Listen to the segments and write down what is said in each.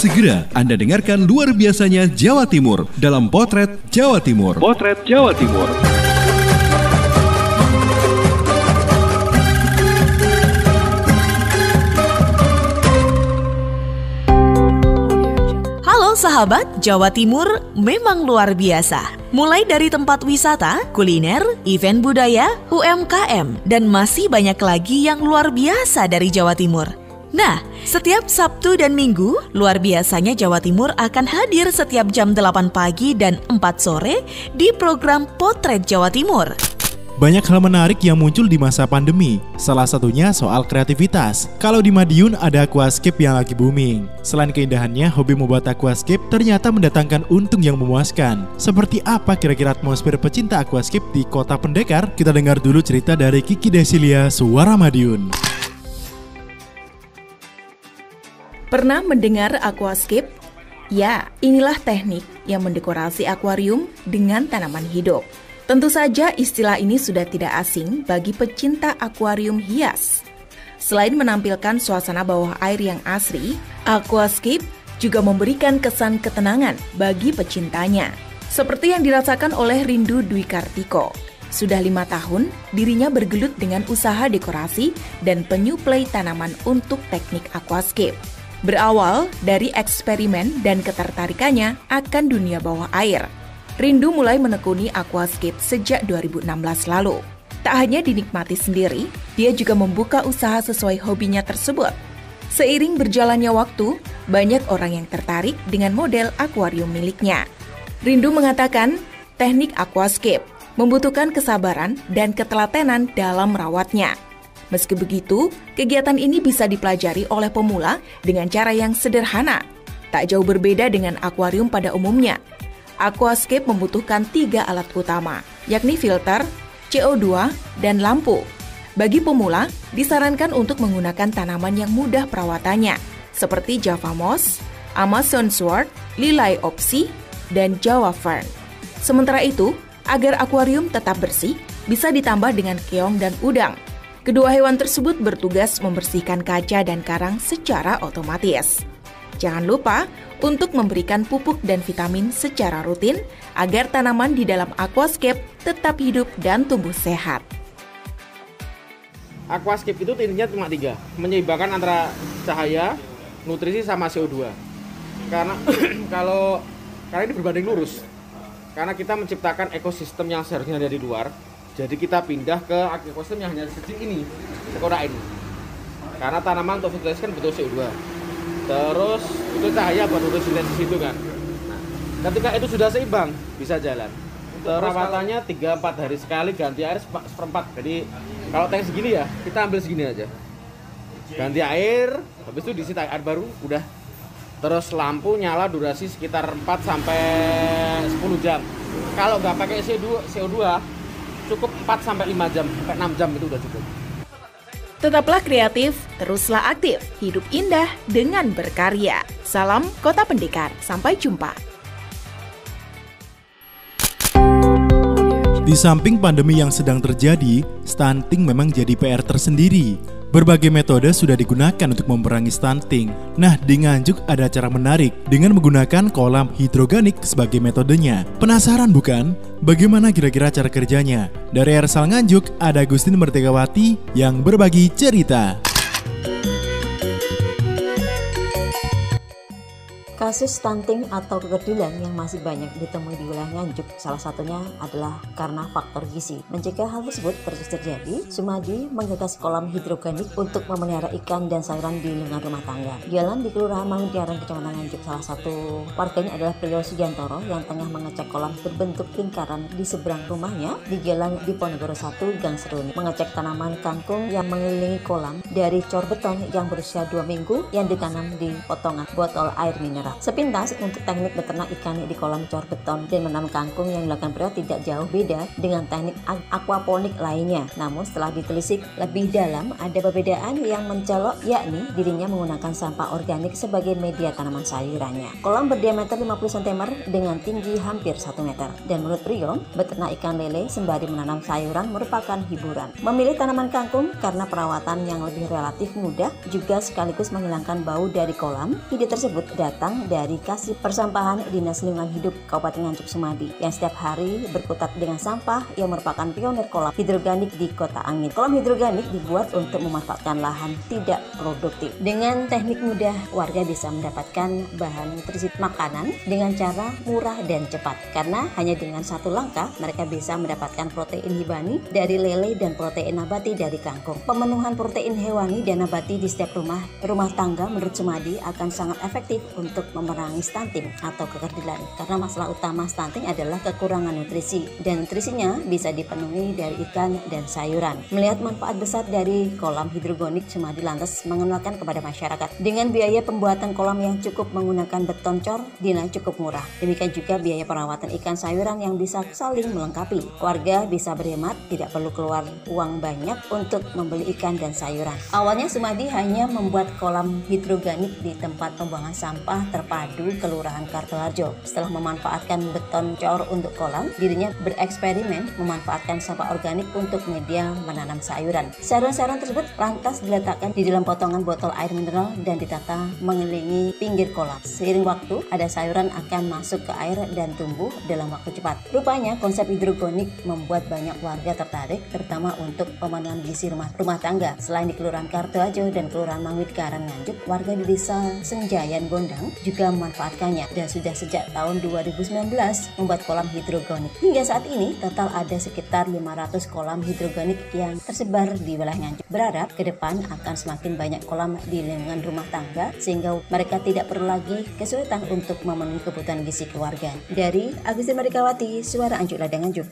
Segera Anda dengarkan luar biasanya Jawa Timur dalam Potret Jawa Timur. Potret Jawa Timur. Halo sahabat, Jawa Timur memang luar biasa. Mulai dari tempat wisata, kuliner, event budaya, UMKM, dan masih banyak lagi yang luar biasa dari Jawa Timur. Nah, setiap Sabtu dan Minggu, luar biasanya Jawa Timur akan hadir setiap jam 8 pagi dan 4 sore di program Potret Jawa Timur. Banyak hal menarik yang muncul di masa pandemi, salah satunya soal kreativitas. Kalau di Madiun ada aquascape yang lagi booming. Selain keindahannya, hobi membuat aquascape ternyata mendatangkan untung yang memuaskan. Seperti apa kira-kira atmosfer pecinta aquascape di Kota Pendekar? Kita dengar dulu cerita dari Kiki Desilia, Suara Madiun. Pernah mendengar aquascape? Ya, inilah teknik yang mendekorasi akuarium dengan tanaman hidup. Tentu saja istilah ini sudah tidak asing bagi pecinta akuarium hias. Selain menampilkan suasana bawah air yang asri, aquascape juga memberikan kesan ketenangan bagi pecintanya. Seperti yang dirasakan oleh Rindu Dwi Kartiko. Sudah 5 tahun, dirinya bergelut dengan usaha dekorasi dan penyuplai tanaman untuk teknik aquascape. Berawal dari eksperimen dan ketertarikannya akan dunia bawah air, Rindu mulai menekuni aquascape sejak 2016 lalu. Tak hanya dinikmati sendiri, dia juga membuka usaha sesuai hobinya tersebut. Seiring berjalannya waktu, banyak orang yang tertarik dengan model akuarium miliknya. Rindu mengatakan, teknik aquascape membutuhkan kesabaran dan ketelatenan dalam merawatnya. Meski begitu, kegiatan ini bisa dipelajari oleh pemula dengan cara yang sederhana. Tak jauh berbeda dengan akuarium pada umumnya. Aquascape membutuhkan 3 alat utama, yakni filter, CO2, dan lampu. Bagi pemula, disarankan untuk menggunakan tanaman yang mudah perawatannya, seperti Java Moss, Amazon Sword, Lilai Opsi, dan Jawa Fern. Sementara itu, agar akuarium tetap bersih, bisa ditambah dengan keong dan udang. Kedua hewan tersebut bertugas membersihkan kaca dan karang secara otomatis. Jangan lupa untuk memberikan pupuk dan vitamin secara rutin agar tanaman di dalam aquascape tetap hidup dan tumbuh sehat. Aquascape itu intinya cuma 3, menyeimbangkan antara cahaya, nutrisi, sama CO2. Karena karena ini berbanding lurus. Karena kita menciptakan ekosistem yang seharusnya ada di luar. Jadi kita pindah ke ekosistem yang hanya sedikit ini, sekorak ini. Karena tanaman untuk fotosintesis kan butuh CO2. Terus butuh cahaya buat fotosintesis itu kan. Nah, ketika itu sudah seimbang, bisa jalan. Perawatannya 3-4 hari sekali, ganti air seperempat. Jadi kalau tank segini ya, kita ambil segini aja. Ganti air, habis itu diisi air baru, udah. Terus lampu nyala durasi sekitar 4-10 jam. Kalau nggak pakai CO2, cukup 4-5 jam, sampai 6 jam itu udah cukup. Tetaplah kreatif, teruslah aktif, hidup indah dengan berkarya. Salam Kota Pendekar, sampai jumpa. Di samping pandemi yang sedang terjadi, stunting memang jadi PR tersendiri. Berbagai metode sudah digunakan untuk memerangi stunting. Nah, di Nganjuk ada cara menarik dengan menggunakan kolam hidroganik sebagai metodenya. Penasaran bukan? Bagaimana kira-kira cara kerjanya? Dari Ersal Nganjuk, ada Agustin Mertikawati yang berbagi cerita. Kasus stunting atau kekecilan yang masih banyak ditemui di wilayah Nganjuk, salah satunya adalah karena faktor gizi. Mencegah hal tersebut terus terjadi, Sumadi menggagas kolam hidroganik untuk memelihara ikan dan sayuran di lingkungan rumah tangga. Jalan di Kelurahan Manguntiaran, Kecamatan Nganjuk, salah satu warganya adalah Priyo Sugantoro yang tengah mengecek kolam berbentuk lingkaran di seberang rumahnya di Jalan Diponegoro 1, Gang Seruni. Mengecek tanaman kangkung yang mengelilingi kolam dari cor beton yang berusia 2 minggu yang ditanam di potongan botol air mineral. Sepintas untuk teknik beternak ikan di kolam cor beton dan menanam kangkung yang dilakukan Priyo tidak jauh beda dengan teknik aquaponik lainnya. Namun setelah ditelisik lebih dalam, ada perbedaan yang mencolok, yakni dirinya menggunakan sampah organik sebagai media tanaman sayurannya. Kolam berdiameter 50 cm dengan tinggi hampir 1 meter. Dan menurut Priyo, beternak ikan lele sembari menanam sayuran merupakan hiburan. Memilih tanaman kangkung karena perawatan yang lebih relatif mudah juga sekaligus menghilangkan bau dari kolam. Ide tersebut datang datang dari Kasih Persampahan Dinas Lingkungan Hidup Kabupaten Nganjuk Sumadi yang setiap hari berkutat dengan sampah yang merupakan pionir kolam hidroganik di Kota Angin. Kolam hidroganik dibuat untuk memanfaatkan lahan tidak produktif. Dengan teknik mudah, warga bisa mendapatkan bahan nutrisi makanan dengan cara murah dan cepat. Karena hanya dengan satu langkah, mereka bisa mendapatkan protein hibani dari lele dan protein nabati dari kangkung. Pemenuhan protein hewani dan nabati di setiap rumah tangga menurut Sumadi akan sangat efektif untuk memerangi stunting atau kekerdilan. Karena masalah utama stunting adalah kekurangan nutrisi, dan nutrisinya bisa dipenuhi dari ikan dan sayuran. Melihat manfaat besar dari kolam hidrogonik, Sumadi lantas mengenalkan kepada masyarakat. Dengan biaya pembuatan kolam yang cukup menggunakan beton cor dinilai cukup murah. Demikian juga biaya perawatan ikan sayuran yang bisa saling melengkapi. Warga bisa berhemat, tidak perlu keluar uang banyak untuk membeli ikan dan sayuran. Awalnya Sumadi hanya membuat kolam hidroganik di tempat pembuangan sampah terpadu Kelurahan Kartoharjo. Setelah memanfaatkan beton cor untuk kolam, dirinya bereksperimen memanfaatkan sampah organik untuk media menanam sayuran. Sayuran-sayuran tersebut lantas diletakkan di dalam potongan botol air mineral dan ditata mengelilingi pinggir kolam. Seiring waktu, ada sayuran akan masuk ke air dan tumbuh dalam waktu cepat. Rupanya konsep hidrogonik membuat banyak warga tertarik, terutama untuk pemenuhan gizi rumah tangga. Selain di Kelurahan Kartoharjo dan Kelurahan Mangwit Karan Nganjuk, warga di Desa Senjayan Gondang juga memanfaatkannya dan sudah sejak tahun 2019 membuat kolam hidrogonik. Hingga saat ini total ada sekitar 500 kolam hidrogonik yang tersebar di wilayah Nganjuk. Berharap ke depan akan semakin banyak kolam di lingkungan rumah tangga sehingga mereka tidak perlu lagi kesulitan untuk memenuhi kebutuhan gizi keluarga. Dari Agustin Merdekawati, Suara Anjuk Ladang Nganjuk.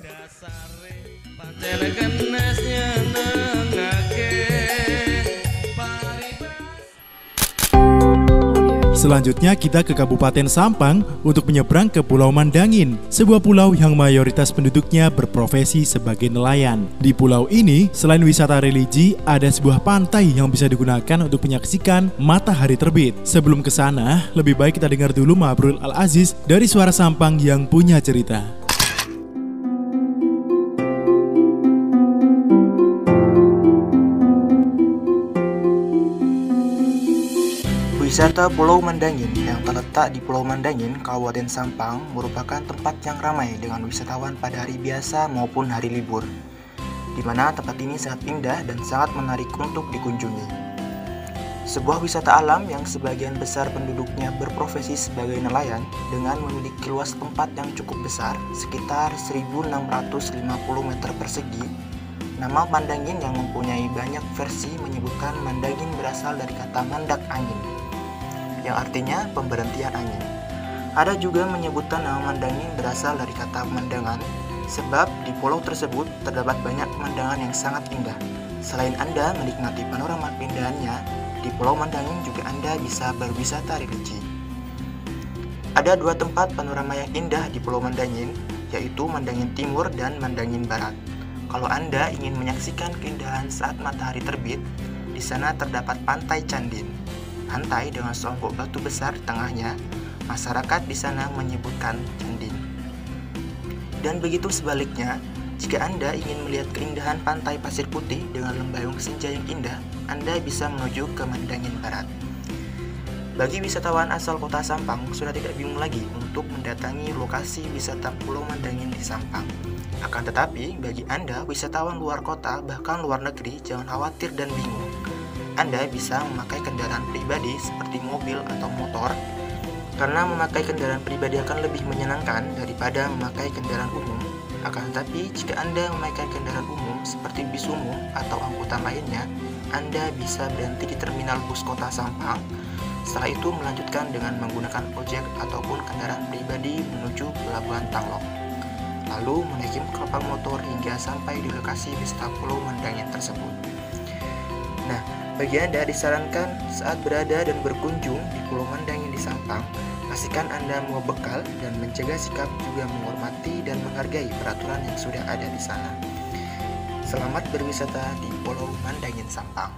Selanjutnya kita ke Kabupaten Sampang untuk menyeberang ke Pulau Mandangin, sebuah pulau yang mayoritas penduduknya berprofesi sebagai nelayan. Di pulau ini, selain wisata religi, ada sebuah pantai yang bisa digunakan untuk menyaksikan matahari terbit. Sebelum ke sana, lebih baik kita dengar dulu Mabrul Al-Aziz dari Suara Sampang yang punya cerita. Wisata Pulau Mandangin yang terletak di Pulau Mandangin, Kabupaten Sampang merupakan tempat yang ramai dengan wisatawan pada hari biasa maupun hari libur, di mana tempat ini sangat indah dan sangat menarik untuk dikunjungi. Sebuah wisata alam yang sebagian besar penduduknya berprofesi sebagai nelayan dengan memiliki luas tempat yang cukup besar, sekitar 1.650 meter persegi. Nama Mandangin yang mempunyai banyak versi menyebutkan Mandangin berasal dari kata mandak angin, yang artinya pemberhentian angin. Ada juga menyebutkan nama Mandangin berasal dari kata pemandangan, sebab di pulau tersebut terdapat banyak pemandangan yang sangat indah. Selain Anda menikmati panorama keindahannya, di Pulau Mandangin juga Anda bisa berwisata religi. Ada dua tempat panorama yang indah di Pulau Mandangin, yaitu Mandangin Timur dan Mandangin Barat. Kalau Anda ingin menyaksikan keindahan saat matahari terbit, di sana terdapat Pantai Candin. Pantai dengan seonggok batu besar di tengahnya, masyarakat di sana menyebutkan Candin. Dan begitu sebaliknya, jika Anda ingin melihat keindahan pantai pasir putih dengan lembayung senja yang indah, Anda bisa menuju ke Mandangin Barat. Bagi wisatawan asal kota Sampang, sudah tidak bingung lagi untuk mendatangi lokasi wisata Pulau Mandangin di Sampang. Akan tetapi, bagi Anda wisatawan luar kota bahkan luar negeri, jangan khawatir dan bingung. Anda bisa memakai kendaraan pribadi seperti mobil atau motor, karena memakai kendaraan pribadi akan lebih menyenangkan daripada memakai kendaraan umum. Akan tetapi, jika Anda memakai kendaraan umum seperti bis umum atau angkutan lainnya, Anda bisa berhenti di terminal bus kota Sampang. Setelah itu melanjutkan dengan menggunakan ojek ataupun kendaraan pribadi menuju Pelabuhan Tanglok, lalu menaiki kapal motor hingga sampai di lokasi wisata Pulau Mandangin tersebut. Nah, bagi Anda disarankan saat berada dan berkunjung di Pulau Mandangin di Sampang, pastikan Anda membawa bekal dan menjaga sikap juga menghormati dan menghargai peraturan yang sudah ada di sana. Selamat berwisata di Pulau Mandangin Sampang.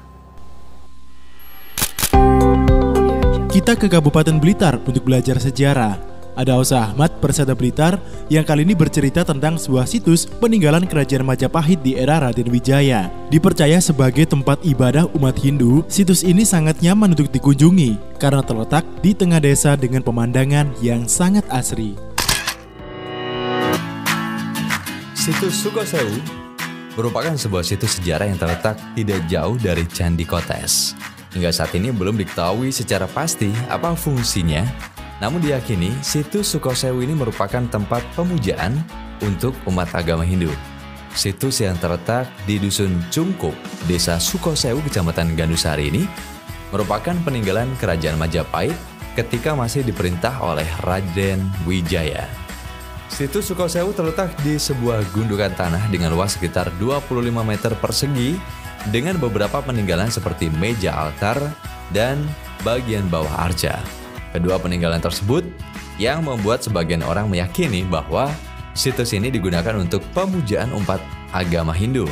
Kita ke Kabupaten Blitar untuk belajar sejarah. Ada Osa Ahmad, Persada Blitar, yang kali ini bercerita tentang sebuah situs peninggalan Kerajaan Majapahit di era Raden Wijaya. Dipercaya sebagai tempat ibadah umat Hindu, situs ini sangat nyaman untuk dikunjungi karena terletak di tengah desa dengan pemandangan yang sangat asri. Situs Sukosewu merupakan sebuah situs sejarah yang terletak tidak jauh dari Candi Kotes. Hingga saat ini belum diketahui secara pasti apa fungsinya, namun diyakini situs Sukosewu ini merupakan tempat pemujaan untuk umat agama Hindu. Situs yang terletak di Dusun Cungkup, Desa Sukosewu, Kecamatan Gandusari ini merupakan peninggalan Kerajaan Majapahit ketika masih diperintah oleh Raden Wijaya. Situs Sukosewu terletak di sebuah gundukan tanah dengan luas sekitar 25 meter persegi dengan beberapa peninggalan seperti meja altar dan bagian bawah arca. Kedua peninggalan tersebut yang membuat sebagian orang meyakini bahwa situs ini digunakan untuk pemujaan umat agama Hindu.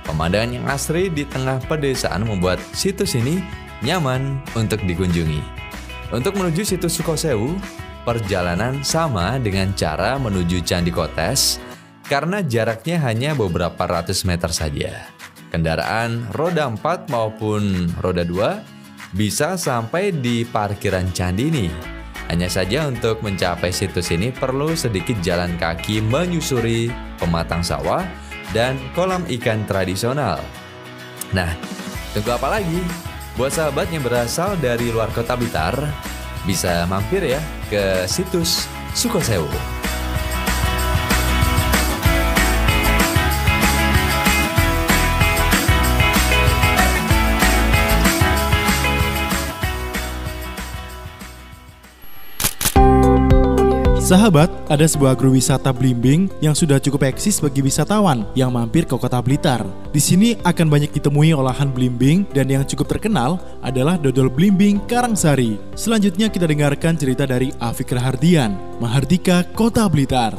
Pemandangan yang asri di tengah pedesaan membuat situs ini nyaman untuk dikunjungi. Untuk menuju situs Sukosewu, perjalanan sama dengan cara menuju Candi Kotes karena jaraknya hanya beberapa ratus meter saja. Kendaraan roda 4 maupun roda 2 bisa sampai di parkiran candi ini. Hanya saja untuk mencapai situs ini perlu sedikit jalan kaki menyusuri pematang sawah dan kolam ikan tradisional. Nah, tunggu apa lagi? Buat sahabat yang berasal dari luar kota Blitar, bisa mampir ya ke situs Sukosewu. Sahabat, ada sebuah agrowisata Blimbing yang sudah cukup eksis bagi wisatawan yang mampir ke kota Blitar. Di sini akan banyak ditemui olahan blimbing dan yang cukup terkenal adalah dodol blimbing Karangsari. Selanjutnya kita dengarkan cerita dari Afik Rahardian, Mahardika, Kota Blitar.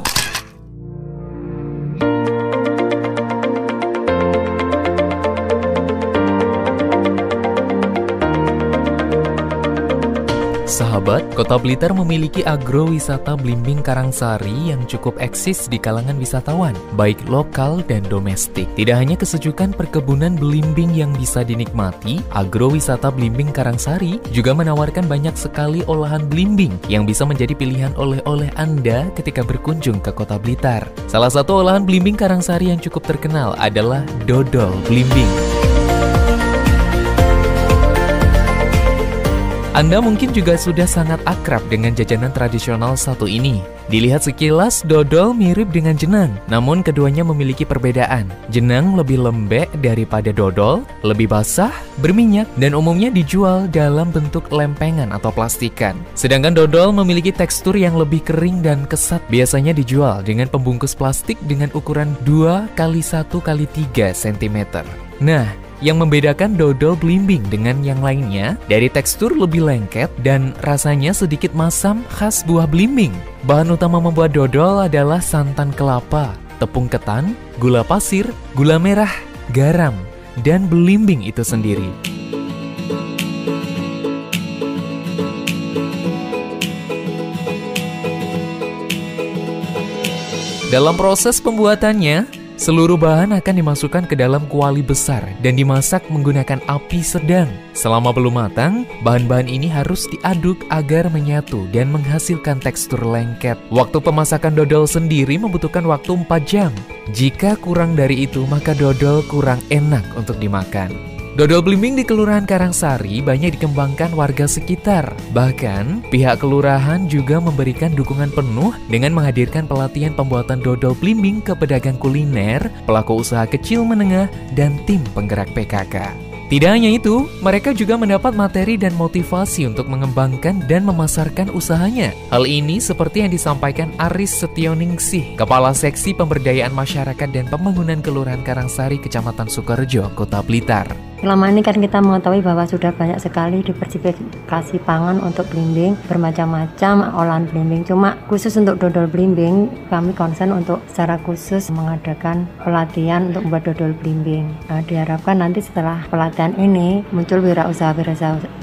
Sahabat, Kota Blitar memiliki agrowisata Blimbing Karangsari yang cukup eksis di kalangan wisatawan, baik lokal dan domestik. Tidak hanya kesejukan perkebunan belimbing yang bisa dinikmati, agrowisata Blimbing Karangsari juga menawarkan banyak sekali olahan belimbing yang bisa menjadi pilihan oleh-oleh Anda ketika berkunjung ke Kota Blitar. Salah satu olahan belimbing Karangsari yang cukup terkenal adalah dodol belimbing. Anda mungkin juga sudah sangat akrab dengan jajanan tradisional satu ini. Dilihat sekilas, dodol mirip dengan jenang, namun keduanya memiliki perbedaan. Jenang lebih lembek daripada dodol, lebih basah, berminyak, dan umumnya dijual dalam bentuk lempengan atau plastikan. Sedangkan dodol memiliki tekstur yang lebih kering dan kesat, biasanya dijual dengan pembungkus plastik dengan ukuran 2x1x3 cm. Nah, yang membedakan dodol blimbing dengan yang lainnya dari tekstur lebih lengket dan rasanya sedikit masam khas buah blimbing. Bahan utama membuat dodol adalah santan kelapa, tepung ketan, gula pasir, gula merah, garam, dan belimbing itu sendiri. Dalam proses pembuatannya, seluruh bahan akan dimasukkan ke dalam kuali besar dan dimasak menggunakan api sedang. Selama belum matang, bahan-bahan ini harus diaduk agar menyatu dan menghasilkan tekstur lengket. Waktu pemasakan dodol sendiri membutuhkan waktu 4 jam. Jika kurang dari itu, maka dodol kurang enak untuk dimakan. Dodol blimbing di Kelurahan Karangsari banyak dikembangkan warga sekitar. Bahkan, pihak kelurahan juga memberikan dukungan penuh dengan menghadirkan pelatihan pembuatan dodol blimbing ke pedagang kuliner, pelaku usaha kecil menengah, dan tim penggerak PKK. Tidak hanya itu, mereka juga mendapat materi dan motivasi untuk mengembangkan dan memasarkan usahanya. Hal ini seperti yang disampaikan Aris Setioningksih, Kepala Seksi Pemberdayaan Masyarakat dan Pembangunan Kelurahan Karangsari, Kecamatan Sukorejo, Kota Blitar. Selama ini kan kita mengetahui bahwa sudah banyak sekali diversifikasi pangan untuk blimbing, bermacam-macam olahan blimbing. Cuma khusus untuk dodol blimbing, kami concern untuk secara khusus mengadakan pelatihan untuk membuat dodol blimbing. Nah, diharapkan nanti setelah pelatihan ini muncul wirausaha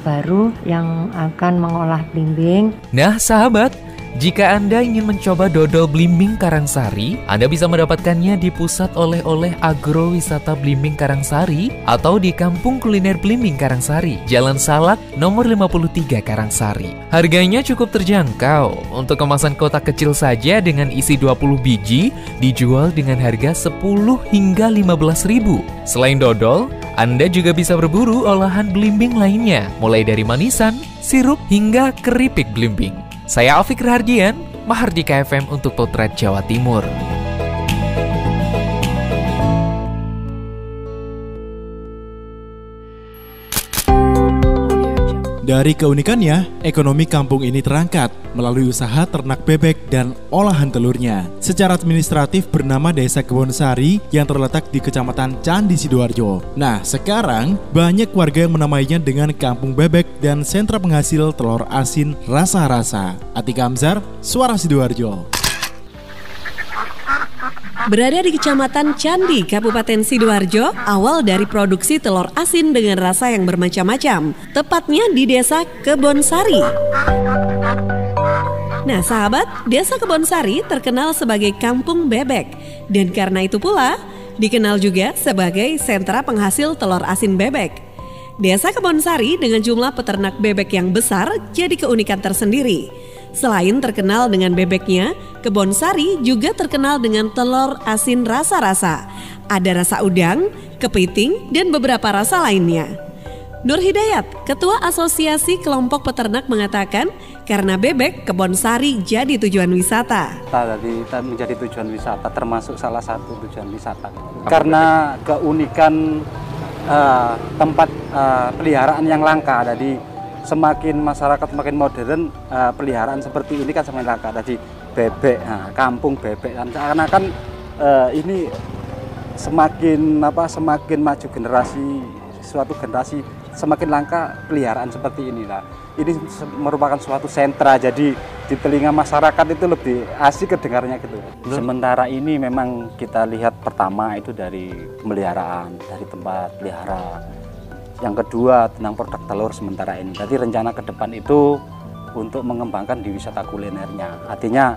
baru yang akan mengolah blimbing. Nah, sahabat, Jika Anda ingin mencoba dodol blimbing Karangsari, Anda bisa mendapatkannya di Pusat Oleh-oleh Agrowisata Blimbing Karangsari atau di Kampung Kuliner Blimbing Karangsari, Jalan Salak, nomor 53 Karangsari. Harganya cukup terjangkau. Untuk kemasan kotak kecil saja dengan isi 20 biji dijual dengan harga 10 hingga 15.000. Selain dodol, Anda juga bisa berburu olahan blimbing lainnya, mulai dari manisan, sirup, hingga keripik blimbing. Saya Alfik Rahardian, Mahardika FM untuk Potret Jawa Timur. Dari keunikannya, ekonomi kampung ini terangkat melalui usaha ternak bebek dan olahan telurnya. Secara administratif bernama Desa Kebonsari yang terletak di Kecamatan Candi Sidoarjo. Nah, sekarang banyak warga yang menamainya dengan Kampung Bebek dan sentra penghasil telur asin rasa-rasa. Atika Amzar, Suara Sidoarjo. Berada di Kecamatan Candi, Kabupaten Sidoarjo, awal dari produksi telur asin dengan rasa yang bermacam-macam, tepatnya di Desa Kebonsari. Nah sahabat, Desa Kebonsari terkenal sebagai Kampung Bebek, dan karena itu pula dikenal juga sebagai sentra penghasil telur asin bebek. Desa Kebonsari dengan jumlah peternak bebek yang besar jadi keunikan tersendiri. Selain terkenal dengan bebeknya, Kebonsari juga terkenal dengan telur asin rasa-rasa. Ada rasa udang, kepiting, dan beberapa rasa lainnya. Nur Hidayat, Ketua Asosiasi Kelompok Peternak mengatakan, karena bebek, Kebonsari jadi tujuan wisata. Tadi menjadi tujuan wisata, termasuk salah satu tujuan wisata. Karena keunikan tempat peliharaan yang langka, jadi semakin masyarakat semakin modern, peliharaan seperti ini kan semakin langka. Tadi bebek, kampung bebek, karena kan ini semakin maju suatu generasi semakin langka peliharaan seperti ini lah. Ini merupakan suatu sentra, jadi di telinga masyarakat itu lebih asik kedengarnya gitu. Sementara ini memang kita lihat pertama itu dari pemeliharaan, dari tempat pelihara. Yang kedua tentang produk telur sementara ini. Jadi rencana ke depan itu untuk mengembangkan di wisata kulinernya. Artinya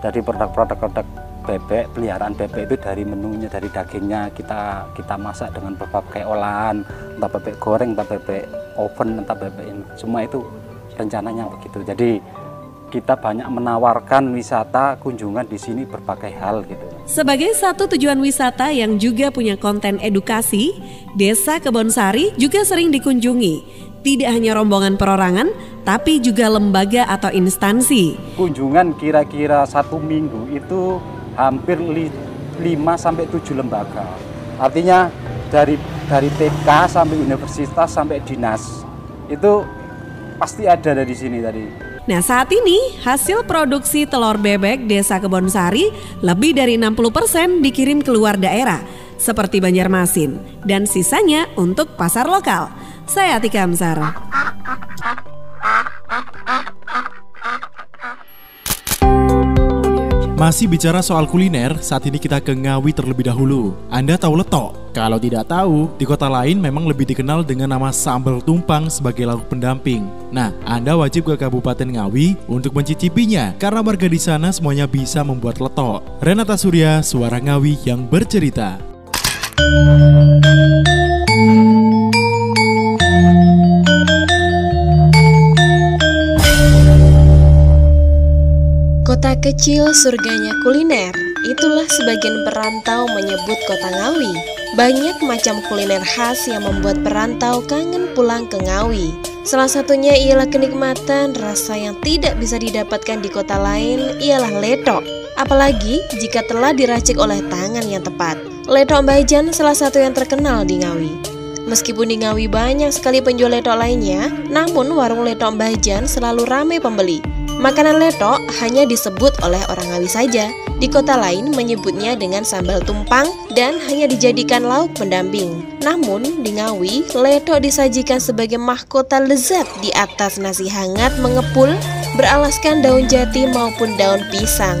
dari produk-produk bebek, peliharaan bebek itu dari menunya, dari dagingnya kita masak dengan berbagai olahan, entah bebek goreng, entah bebek oven, entah bebek ini. Semua itu rencananya begitu. Jadi kita banyak menawarkan wisata kunjungan di sini berbagai hal gitu. Sebagai satu tujuan wisata yang juga punya konten edukasi, Desa Kebonsari juga sering dikunjungi. Tidak hanya rombongan perorangan, tapi juga lembaga atau instansi. Kunjungan kira-kira 1 minggu itu hampir 5-7 lembaga. Artinya dari TK sampai universitas sampai dinas itu pasti ada di sini tadi. Nah saat ini hasil produksi telur bebek Desa Kebonsari lebih dari 60% dikirim keluar daerah seperti Banjarmasin dan sisanya untuk pasar lokal. Saya Atika Amzar. Masih bicara soal kuliner, saat ini kita ke Ngawi terlebih dahulu. Anda tahu letok? Kalau tidak tahu, di kota lain memang lebih dikenal dengan nama sambal tumpang sebagai lauk pendamping. Nah, Anda wajib ke Kabupaten Ngawi untuk mencicipinya, karena warga di sana semuanya bisa membuat letok. Renata Surya, Suara Ngawi yang bercerita. Kota kecil surganya kuliner, itulah sebagian perantau menyebut kota Ngawi. Banyak macam kuliner khas yang membuat perantau kangen pulang ke Ngawi. Salah satunya ialah kenikmatan rasa yang tidak bisa didapatkan di kota lain, ialah letok. Apalagi jika telah diracik oleh tangan yang tepat. Letok Mbah Jan salah satu yang terkenal di Ngawi. Meskipun di Ngawi banyak sekali penjual letok lainnya, namun warung letok Mbah Jan selalu ramai pembeli. Makanan letok hanya disebut oleh orang Ngawi saja. Di kota lain menyebutnya dengan sambal tumpang dan hanya dijadikan lauk pendamping. Namun di Ngawi, letok disajikan sebagai mahkota lezat di atas nasi hangat mengepul beralaskan daun jati maupun daun pisang.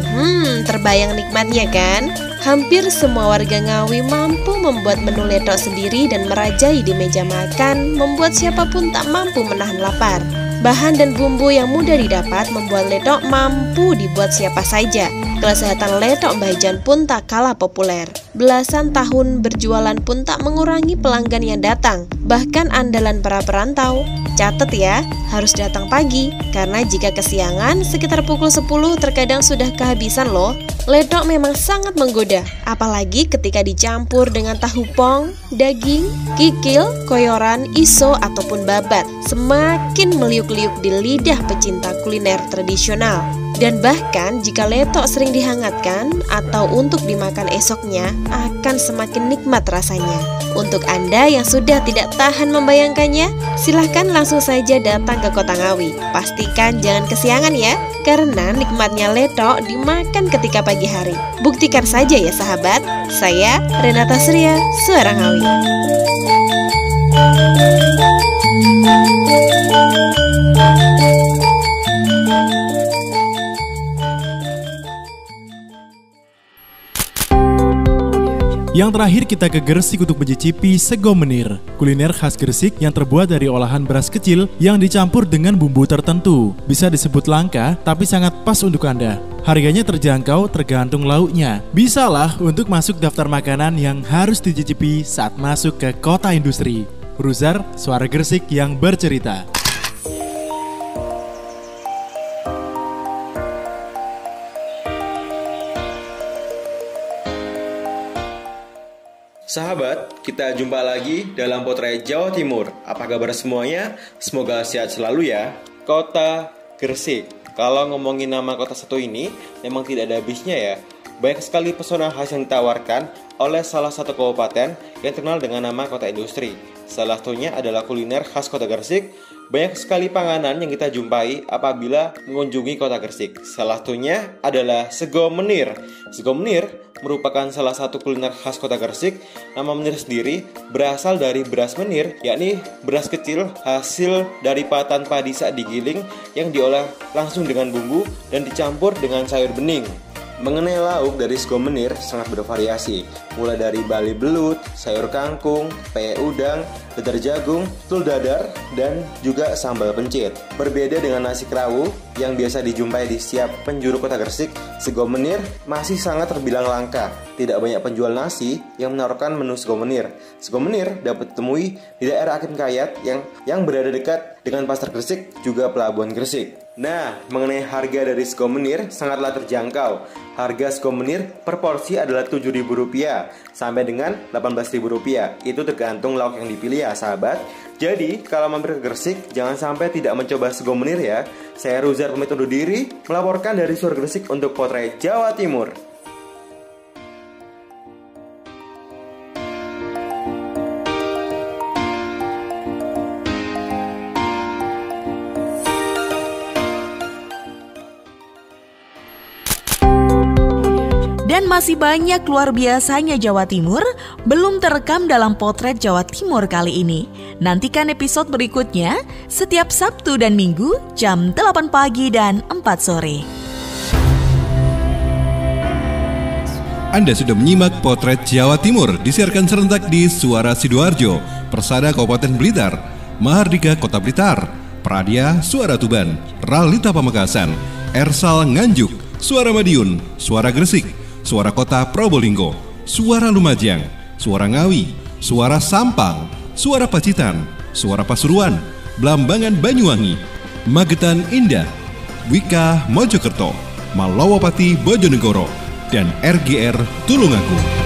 Terbayang nikmatnya kan? Hampir semua warga Ngawi mampu membuat menu letok sendiri dan merajai di meja makan, membuat siapapun tak mampu menahan lapar. Bahan dan bumbu yang mudah didapat membuat letok mampu dibuat siapa saja. Kelezatan letok Mbah Jan pun tak kalah populer. Belasan tahun berjualan pun tak mengurangi pelanggan yang datang. Bahkan andalan para perantau. Catat ya, harus datang pagi, karena jika kesiangan sekitar pukul 10 terkadang sudah kehabisan loh. Letok memang sangat menggoda, apalagi ketika dicampur dengan tahu pong, daging, kikil, koyoran, iso, ataupun babat. Semakin meliuk-liuk di lidah pecinta kuliner tradisional. Dan bahkan jika letok sering dihangatkan atau untuk dimakan esoknya, akan semakin nikmat rasanya. Untuk Anda yang sudah tidak tahan membayangkannya, silahkan langsung saja datang ke Kota Ngawi. Pastikan jangan kesiangan ya, karena nikmatnya letok dimakan ketika pagi hari. Buktikan saja ya sahabat. Saya Renata Surya, Suara Ngawi. Yang terakhir kita ke Gresik untuk mencicipi sego menir, kuliner khas Gresik yang terbuat dari olahan beras kecil yang dicampur dengan bumbu tertentu. Bisa disebut langka, tapi sangat pas untuk Anda. Harganya terjangkau tergantung lauknya. Bisalah untuk masuk daftar makanan yang harus dicicipi saat masuk ke kota industri. Ruzar, Suara Gresik yang bercerita. Sahabat, kita jumpa lagi dalam Potret Jawa Timur. Apa kabar semuanya? Semoga sehat selalu ya. Kota Gresik. Kalau ngomongin nama kota satu ini, memang tidak ada habisnya ya. Banyak sekali pesona khas yang ditawarkan oleh salah satu kabupaten yang terkenal dengan nama kota industri. Salah satunya adalah kuliner khas kota Gresik. Banyak sekali panganan yang kita jumpai apabila mengunjungi kota Gresik. Salah satunya adalah sego menir. Sego menir merupakan salah satu kuliner khas kota Gresik. Nama menir sendiri berasal dari beras menir, yakni beras kecil hasil dari patan padi saat digiling yang diolah langsung dengan bumbu dan dicampur dengan sayur bening. Mengenai lauk dari sego menir sangat bervariasi, mulai dari bali belut, sayur kangkung, peye udang, dadar jagung, tul dadar, dan juga sambal pencit. Berbeda dengan nasi kerawu yang biasa dijumpai di setiap penjuru kota Gresik, sego menir masih sangat terbilang langka. Tidak banyak penjual nasi yang menawarkan menu sego menir. Sego menir dapat ditemui di daerah Akin Kayat yang berada dekat dengan Pasar Gresik, juga Pelabuhan Gresik. Nah, mengenai harga dari sego menir sangatlah terjangkau. Harga sego menir per porsi adalah Rp7.000 sampai dengan Rp18.000. Itu tergantung lauk yang dipilih ya sahabat. Jadi, kalau mampir ke Gresik, jangan sampai tidak mencoba sego menir ya. Saya Ruzar pamit undur diri, melaporkan dari Suara Gresik untuk Potret Jawa Timur. Dan masih banyak luar biasanya Jawa Timur belum terekam dalam Potret Jawa Timur kali ini. Nantikan episode berikutnya setiap Sabtu dan Minggu jam 8 pagi dan 4 sore. Anda sudah menyimak Potret Jawa Timur disiarkan serentak di Suara Sidoarjo, Persada Kabupaten Blitar, Mahardika Kota Blitar, Pradia Suara Tuban, Ralita Pamekasan, Ersal Nganjuk, Suara Madiun, Suara Gresik, Suara Kota Probolinggo, Suara Lumajang, Suara Ngawi, Suara Sampang, Suara Pacitan, Suara Pasuruan, Blambangan Banyuwangi, Magetan Indah, Wika Mojokerto, Malawapati Bojonegoro, dan RGR Tulungagung.